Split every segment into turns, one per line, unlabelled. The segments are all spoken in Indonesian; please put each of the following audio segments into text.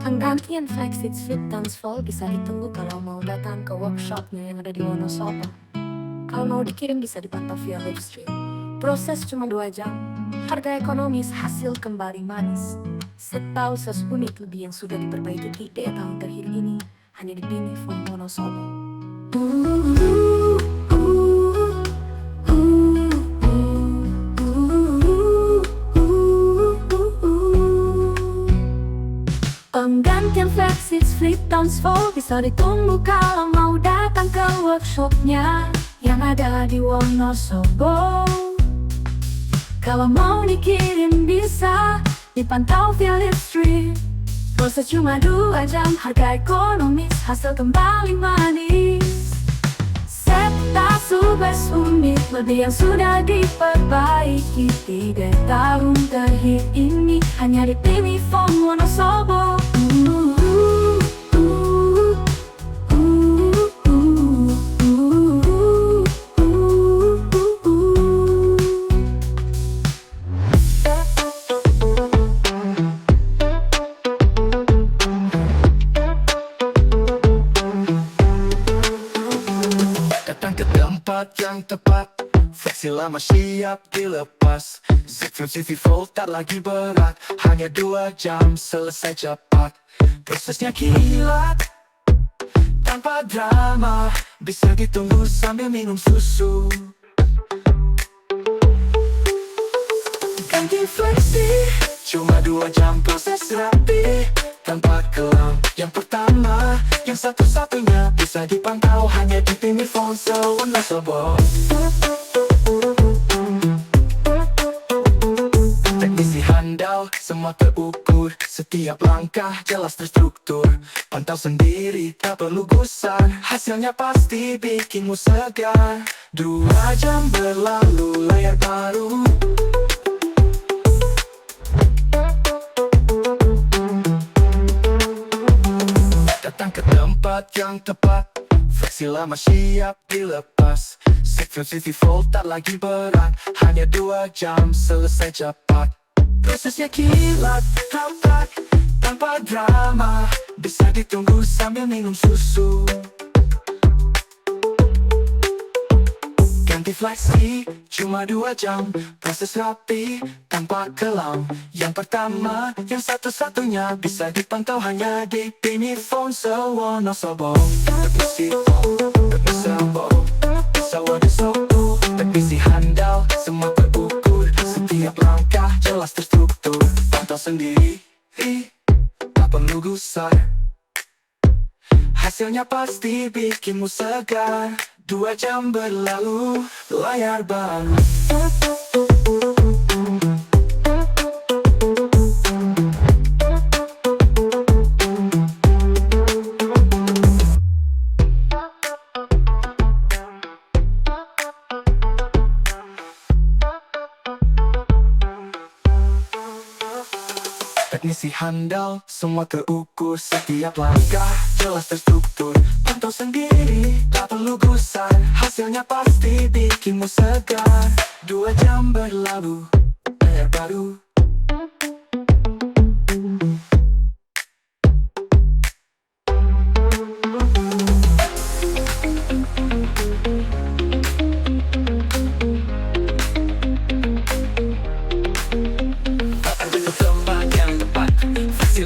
Penggantian Flexit Fit Dance Fall bisa ditunggu kalau mau datang ke workshopnya yang ada di Wonosobo. Kalau mau dikirim bisa dipantau via live stream. Proses cuma 2 jam. Harga ekonomis, hasil kembali manis. Setau unit lebih yang sudah diperbaiki di tahun terakhir ini hanya di Bini from Wonosobo. Penggantian Flexit Fit Dance Fall bisa ditunggu kalau mau datang ke workshopnya yang ada di Wonosobo. Kalau mau dikirim bisa dipantau via live stream. Proses cuma 2 jam, harga ekonomis, hasil kembali manis. Serta unit lebih yang sudah diperbaiki di tahun terakhir ini hanya di Bini from Wonosobo.
Datang ke tempat yang tepat, Flexi lama siap dilepas. CV Fold tak lagi berat, hanya 2 jam selesai cepat. Prosesnya kilat, tanpa drama, bisa ditunggu sambil minum susu. Ganti Flexi, cuma 2 jam proses rapi, tanpa kelam. Yang pertama, yang satu-satunya bisa dipantau hanya di Bini from Wonosobo. Teknisi handal, semua terukur, setiap langkah jelas terstruktur. Pantau sendiri, tak perlu gusar, hasilnya pasti bikinmu segar. 2 jam berlalu, layar baru. Datang ke tempat yang tepat, Flexi lama siap dilepas. CV Fold tak lagi berat, hanya 2 jam selesai cepat. Prosesnya kilat, rapat, tanpa drama, bisa ditunggu sambil minum susu. Ganti Flexi, cuma 2 jam, proses rapi, tanpa kelam. Yang pertama, yang satu-satunya bisa dipantau hanya di Bini from Wonosobo. Teknisi Wonosobo, teknisi handal, semua terukur, setiap langkah jelas terstruktur. Pantau sendiri, tak perlu gusar, hasilnya pasti bikinmu segar. 2 jam berlalu, layar baru. Teknisi handal, semua terukur, setiap langkah jelas terstruktur. Pantau sendiri, tak perlu gusar, hasilnya pasti bikinmu segar. 2 jam berlalu, layar baru.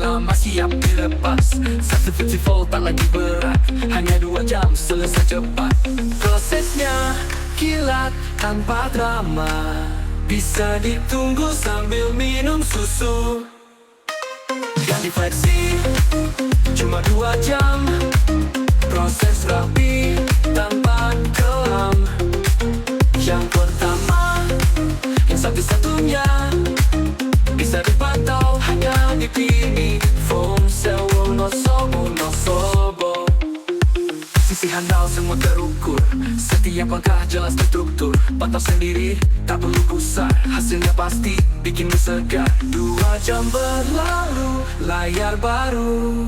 Lama siap dilepas, CV Fold tak lagi berat, hanya 2 jam selesai cepat. Prosesnya kilat, tanpa drama, bisa ditunggu sambil minum susu. Ganti Flexi, cuma 2 jam, proses rapi, tanpa kelam. Yang pertama, yang satu-satunya bisa dipantau hanya di Bini from Wonosobo. Sisi handal semua terukur, setiap langkah jelas terstruktur. Pantau sendiri, tak perlu gusar, hasilnya pasti bikinmu segar. 2 jam berlalu, layar baru.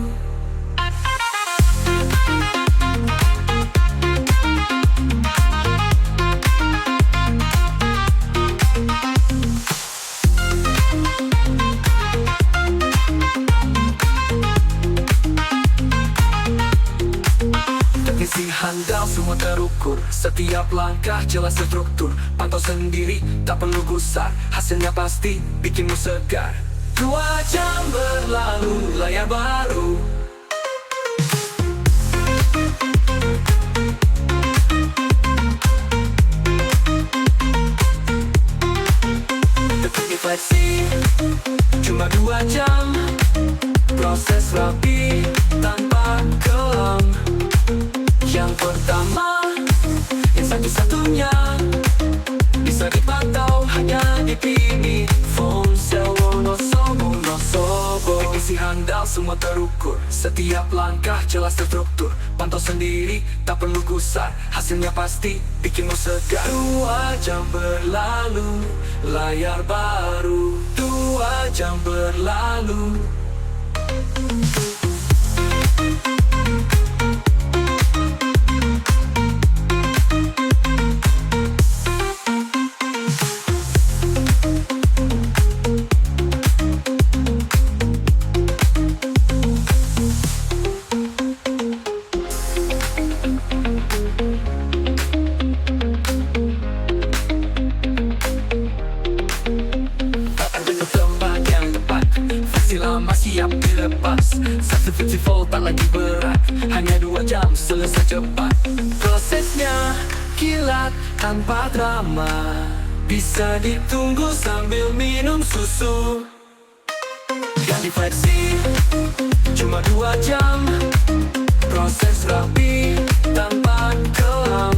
Setiap langkah jelas terstruktur, pantau sendiri, tak perlu gusar. Hasilnya pasti bikinmu segar. 2 jam berlalu, layar baru. Detik refleksi, cuma 2 jam. Proses rapi, tanpa kelam. Yang pertama, yang satu-satunya bisa dipantau hanya di Pini Ponsel Wonosobo. Teknisi handal semua terukur, setiap langkah jelas terstruktur. Pantau sendiri, tak perlu gusar. Hasilnya pasti bikinmu segar. 2 jam berlalu, layar baru. 2 jam berlalu. Lama siap dilepas. 150 volt tak lagi berat. Hanya 2 jam selesai cepat. Prosesnya kilat tanpa drama. Bisa ditunggu sambil minum susu. Yang difleksi cuma 2 jam. Proses rapi tanpa kelam.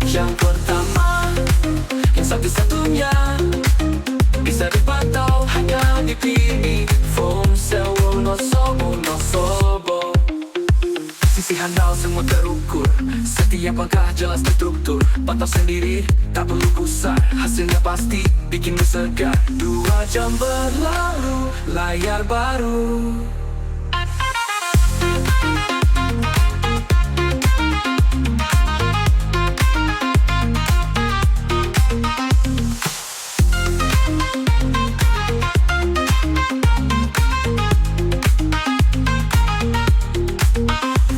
Yang pertama, yang satu-satunya bisa dipantau hanya di Pini Ponsel Wonosobo. Sisi handal semua terukur, setiap langkah jelas terstruktur. Pantau sendiri, tak perlu gusar. Hasilnya pasti bikinmu segar. 2 jam berlalu, layar baru.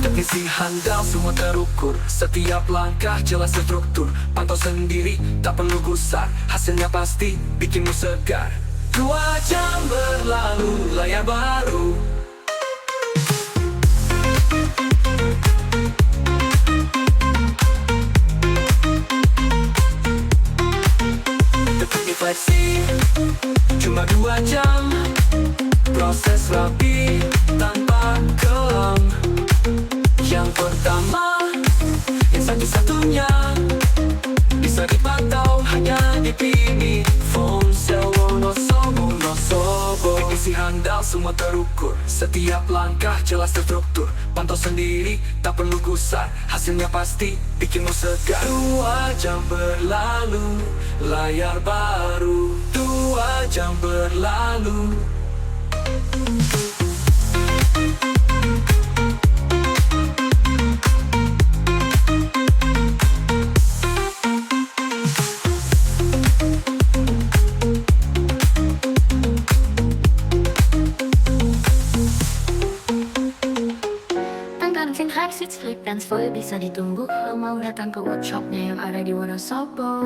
Teknisi handal semua terukur, setiap langkah jelas terstruktur. Pantau sendiri, tak perlu gusar. Hasilnya pasti bikinmu segar. 2 jam berlalu, layar baru. Detik refleksi cuma 2 jam. Proses rapi tanpa kelam. Yang pertama, yang satu-satunya bisa dipantau hanya di Pini Ponsel Wonosobo. Teknisi handal semua terukur, setiap langkah jelas terstruktur. Pantau sendiri, tak perlu gusar. Hasilnya pasti bikinmu segar. 2 jam berlalu, layar baru. 2 jam berlalu.
Exit Flip Dance Full bisa ditunggu kalau mau datang ke workshopnya yang ada di Wonosobo.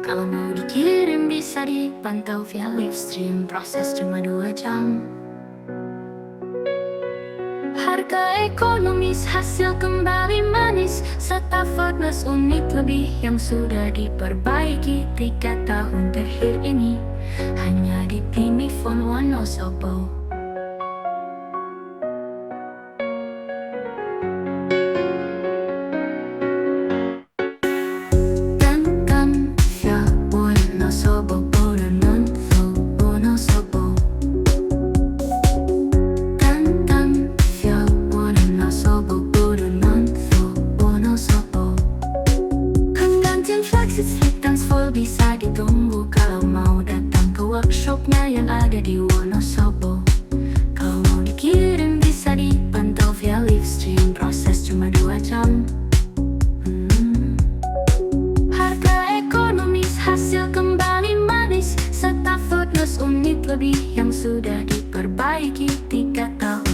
Kalau mau dikirim bisa dipantau via live stream. Proses cuma 2 jam. Harga ekonomis, hasil kembali manis, serta furnace unit lebih yang sudah diperbaiki. 3 tahun terakhir ini hanya di Pini Ponsel Wonosobo. Bisa ditunggu kalau mau datang ke workshopnya yang ada di Wonosobo. Kalau mau dikirim bisa dipantau via live stream. Proses cuma 2 jam. Harga ekonomis, hasil kembali manis, serta furnace unit lebih yang sudah diperbaiki. 3 tahun